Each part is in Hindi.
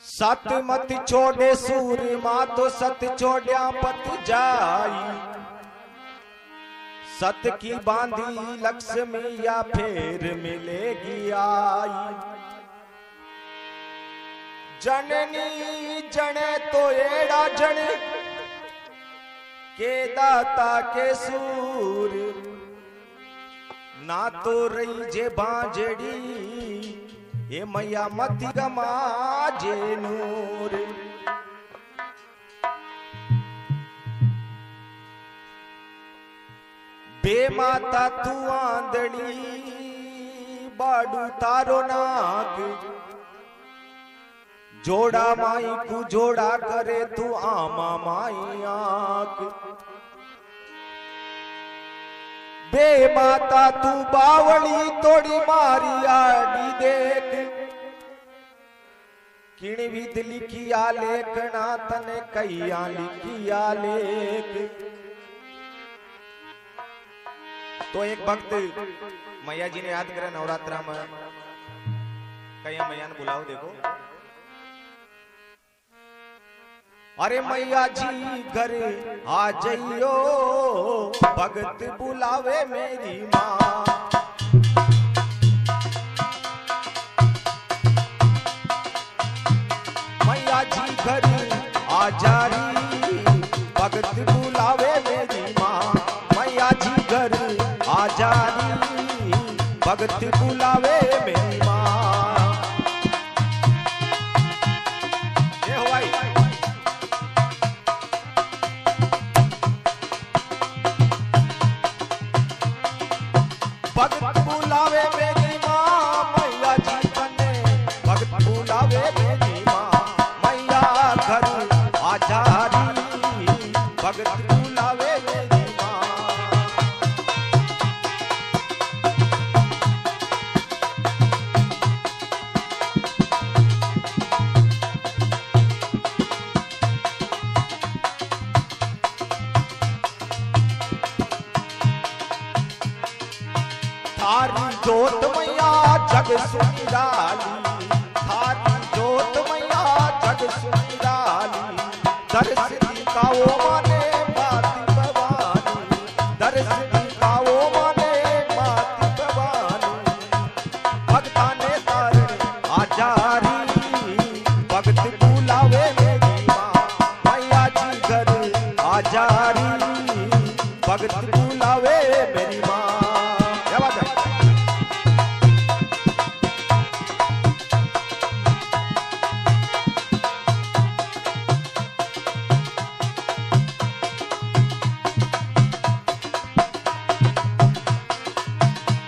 सत मत छोड़े सूर मां तो सत छोड़िया पत जाई। सत की बांधी लक्ष्मी या फिर मिलेगी आई। जननी जने तो एड़ा जने के दाता के सूर ना तो रही जे बांजड़ी ये मैया मत गमा जे नूर। बेमाता तू आंदड़ी बाडू तारो नाग। जोड़ा माई को जोड़ा करे तू आमा माई आग। बेमाता तू बावली तोड़ी मारी आड़ी देख। किण विध लिखिया लेखना तने कैया लिखिया लेख। तो एक भक्त मैया जी ने याद करे नवरात्रा में कैया मैया ने बुलाओ देखो। अरे मैया जी घर आ जाइयो भगत बुलावे मेरी माँ। मैया जी घर आ जा रही भगत बुलावे मेरी माँ। मैया जी घर आ जा रही भगत बुलावे मेरी माँ। ये हो भाई भगत बुलावे मेरी माँ। मैया जी बने भगत बुलावे मेरी माँ। मैया घर आ जा रही भगत बुलावे मेरी माँ। थारी जोत मैया जग सुनिराली। थारी जोत मैया जग सुनिराली। दर्श दिखाओ माने माती भवानी। दर्श दिखाओ माने माती भवानी। भक्ता ने तारण आजा रही भगत बुलावे मेरी माँ। मैया जी घर आजा रही भगत बुलावे मेरी माँ।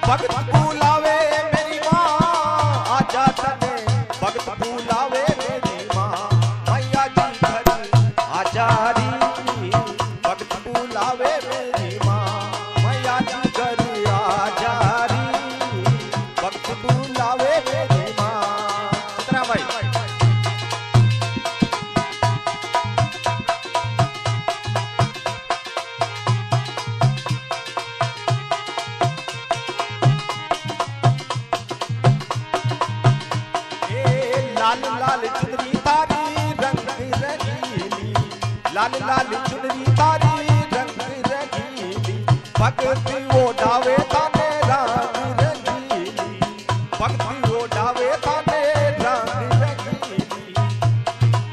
भगत बुलावे मेरी माँ आजा तने भगत बुलावे मेरी माँ। मैया जी घर आजा रही भगत बुलावे मेरी माँ। मैया जी घर आजा रही भगत बुलावे मेरी माँ। कितना भाई लाल लाल चुनरी तारी रंग रंगीली। लाल लाल चुनरी तारी रंग रंगीली। भगत ओढ़ावे ताने रंग रंगीली। भगत ओढ़ावे ताने रंग रंगीली।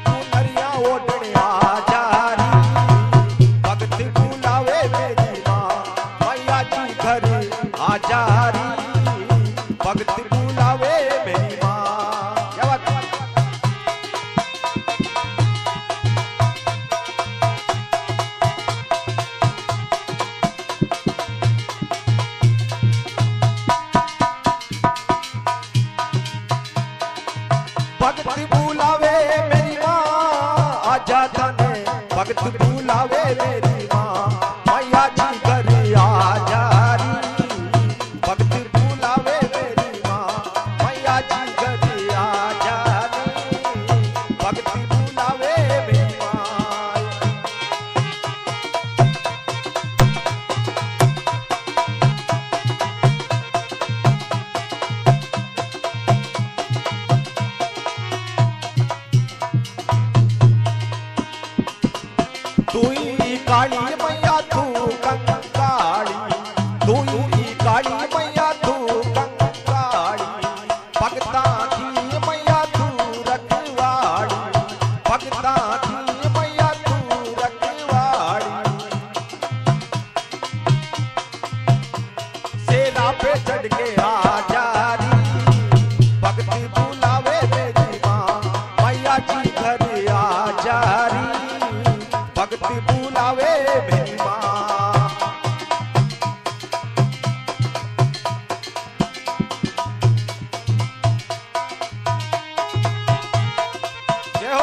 चुनरिया ओढ़ने आ जा रही भगत बुलावे मेरी माँ। मैया जी घर आ जा रही भगत बुलावे मेरी माँ। भगत बुलावे मेरी माँ आजा तने भगत बुलावे मेरी माँ। मैया जी घर आ जा रही भगत बुलावे मेरी माँ। मैया जी घर आ जा रही भगत बुलावे मेरी माँ। काली मैया तू कंकाली, तू ही काली मैया तू कंकाली, भगता की मैया तू रखवाड़ी, भगता की मैया तू रखवाड़ी। सेना पे चढ़ के आजा री, भक्ति बुलावे मेरी माँ, मैया जी घर आजा री, भक्ति बुलावे मेरी माँ। जय हो।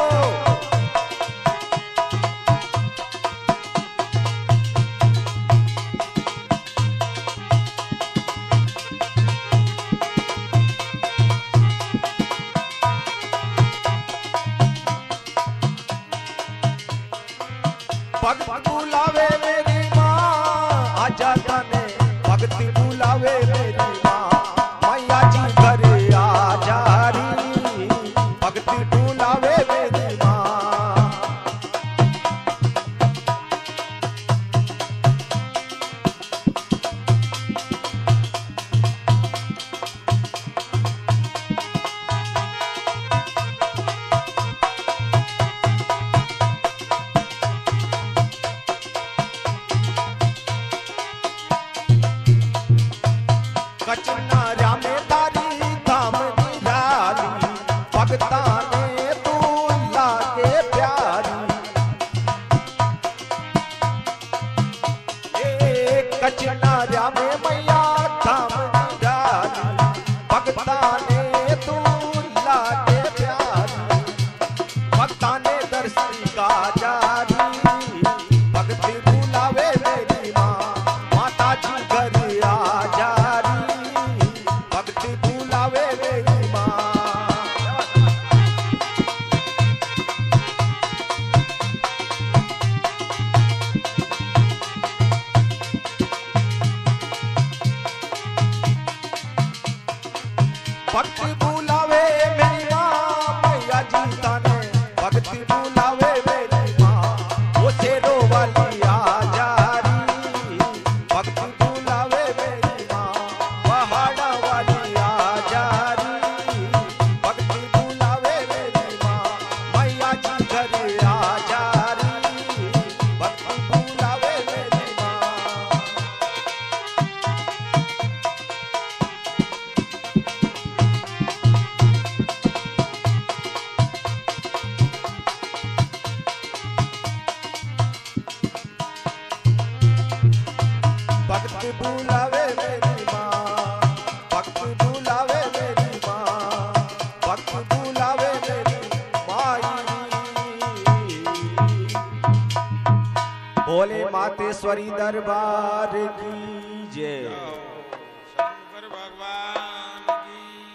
भक्त बुलावे मेरी माँ, आजा तने भक्ति बुलावे मेरी माँ, मैया जी घर आजा री, भक्ति बुलावे मेरी माँ। कचनारा में तारी धाम निराली, भगता ने तू लागे प्यारी। कचनारा में मैया धाम निराली, भगता ने तू लागे प्यारी, भगता ने दर्शन का जारी, भक्ति बुलावे मेरी माँ, माता जी घर आजा री, भक्ति बुलावे मेरी माँ। भक्ति बुलावे मेरी माँ, मैया जी ताने भक्ति बुलावे मेरी माँ, वो शेरो वाली आजा री, भक्ति बुलावे मेरी माँ, पहाड़ा वाली आजा री, भक्ति बुलावे मेरी माँ, मैया जी घर आजा री, भक्ति बुलावे मेरी माँ। भक्ति बुलावे मेरी माँ, भक्ति बुलावे मेरी माँ, भक्ति बुलावे मेरी माई। बोले मातेश्वरी दरबार की जय।